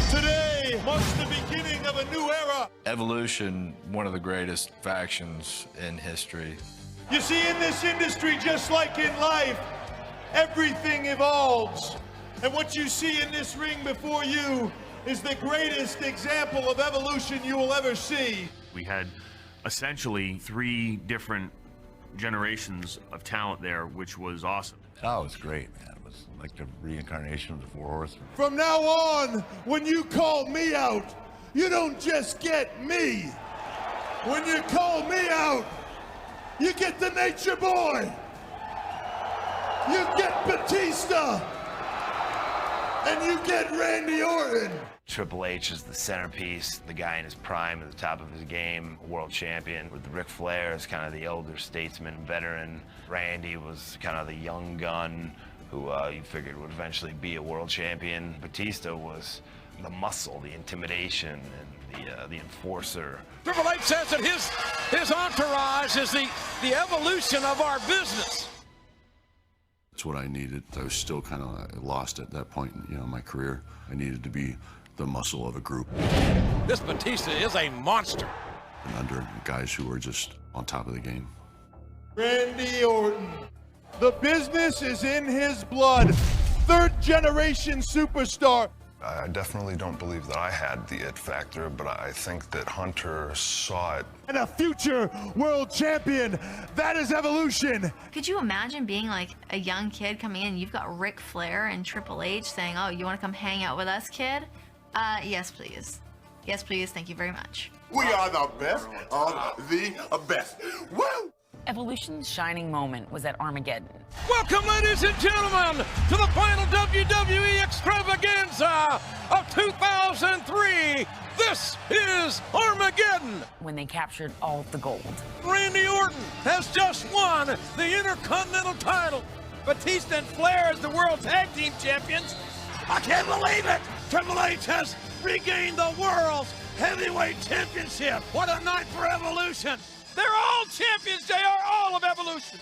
Today marks the beginning of a new era. Evolution, one of the greatest factions in history. You see, in this industry, just like in life, everything evolves. And what you see in this ring before you is the greatest example of evolution you will ever see. We had essentially 3 different generations of talent there, which was awesome. Oh, it was great, man. It was like the reincarnation of the Four Horsemen. From now on, when you call me out, you don't just get me. When you call me out, you get the Nature Boy. You get Batista. And you get Randy Orton. Triple H is the centerpiece, the guy in his prime at the top of his game, world champion. With Ric Flair as kind of the elder statesman, veteran. Randy was kind of the young gun who you figured would eventually be a world champion. Batista was the muscle, the intimidation, and the enforcer. Triple H says that his entourage is the evolution of our business. That's what I needed. I was still kind of lost at that point in my career. I needed to be the muscle of a group. This Batista is a monster. And under guys who were just on top of the game. Randy Orton. The business is in his blood. 3rd generation superstar. I definitely don't believe that I had the it factor, but I think that Hunter saw it. And a future world champion. That is evolution. Could you imagine being like a young kid coming in? You've got Ric Flair and Triple H saying, "Oh, you want to come hang out with us, kid?" Yes, please. Yes, please. Thank you very much. We are the best of the best. Woo! Evolution's shining moment was at Armageddon. Welcome, ladies and gentlemen, to the final WWE extravaganza of 2003. This is Armageddon. When they captured all of the gold. Randy Orton has just won the Intercontinental title. Batista and Flair as the World Tag Team Champions. I can't believe it! Triple H has regained the World's Heavyweight Championship. What a night for Evolution. They're all champions. They are all of Evolution.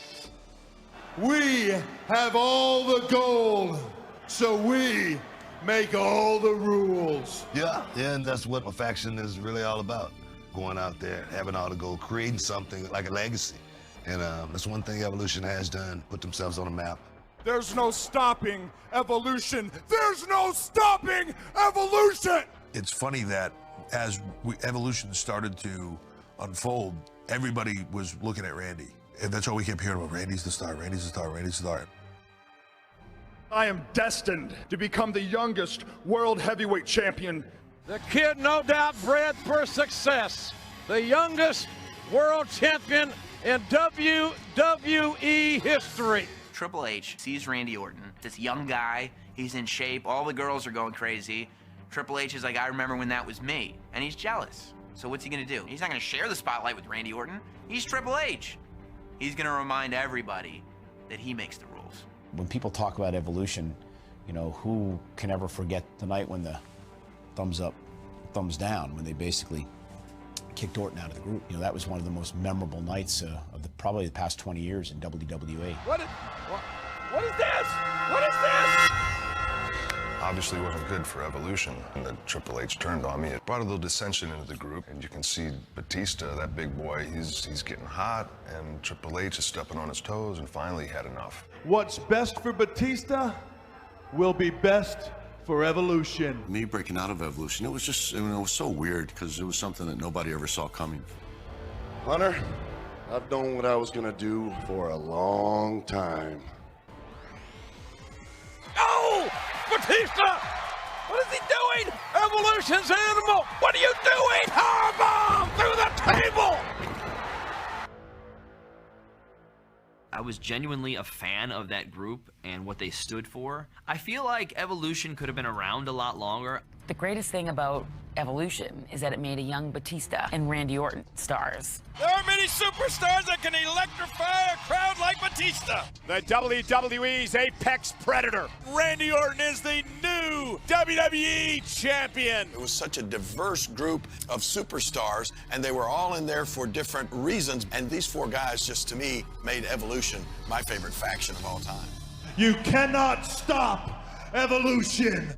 We have all the gold, so we make all the rules. Yeah, and that's what a faction is really all about. Going out there, having all the gold, creating something like a legacy. And that's one thing Evolution has done, put themselves on the map. There's no stopping Evolution. There's no stopping Evolution! It's funny that as Evolution started to unfold, everybody was looking at Randy. And that's all we kept hearing about. Randy's the star, Randy's the star, Randy's the star. I am destined to become the youngest world heavyweight champion. The kid, no doubt, bred for success. The youngest world champion in WWE history. Triple H sees Randy Orton, this young guy, he's in shape, all the girls are going crazy. Triple H is like, I remember when that was me, and he's jealous. So what's he gonna do? He's not gonna share the spotlight with Randy Orton. He's Triple H. He's gonna remind everybody that he makes the rules. When people talk about Evolution, who can ever forget the night when the thumbs up, thumbs down, when they basically kicked Orton out of the group? That was one of the most memorable nights of probably the past 20 years in WWE. What is this? What is this? Obviously wasn't good for Evolution, and then Triple H turned on me. It brought a little dissension into the group, and you can see Batista, that big boy, he's getting hot, and Triple H is stepping on his toes, and finally had enough. What's best for Batista will be best for Evolution. Me breaking out of Evolution, it was just, it was so weird because it was something that nobody ever saw coming. Hunter, I've known what I was gonna do for a long time. Oh! Batista! What is he doing? Evolution's animal! What are you doing? Powerbomb through the table! I was genuinely a fan of that group and what they stood for. I feel like Evolution could have been around a lot longer. The greatest thing about Evolution is that it made a young Batista and Randy Orton stars. There are many superstars that can electrify a crowd like Batista. The WWE's apex predator. Randy Orton is the new new WWE champion. It was such a diverse group of superstars, and they were all in there for different reasons. And these four guys, just to me, made Evolution my favorite faction of all time. You cannot stop Evolution.